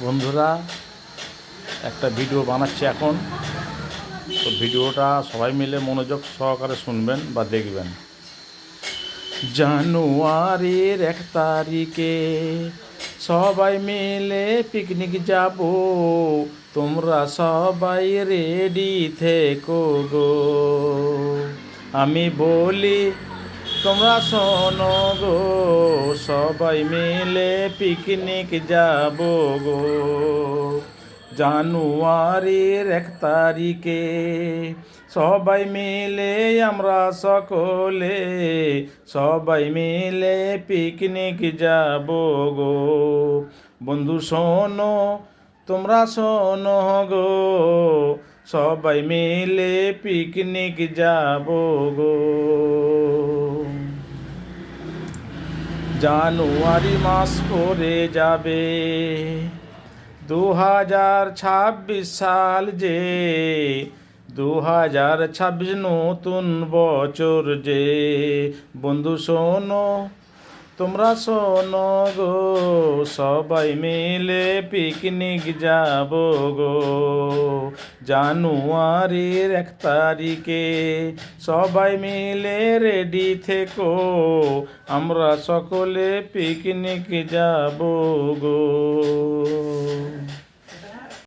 বন্ধুরা, একটা ভিডিও বানাচ্ছি এখন। তো ভিডিওটা সবাই মিলে মনোযোগ সহকারে শুনবেন বা দেখবেন। জানুয়ারির 1 তারিখে সবাই মিলে পিকনিক যাব, তোমরা সবাই রেডি থেকো গো। আমি বলি তোমরা শোনো গো, সবাই মিলে পিকনিক যাব গো। জানুয়ারির 1 তারিখে সবাই মিলে আমরা সকলে সবাই মিলে পিকনিক যাব গো। বন্ধু শোনো, তোমরা শোনো গো, সবাই মিলে পিকনিক যাব গো। জানুয়ারি মাস পরে যাবে, 2026 সাল যে, 2026 নতুন বছর যে। বন্ধু শোনো, তোমরা শোনো গো, সবাই মিলে পিকনিক যাব গো। জানুয়ারির 1 তারিখে সবাই মিলে রেডি থেকো, আমরা সকলে পিকনিক যাব গো।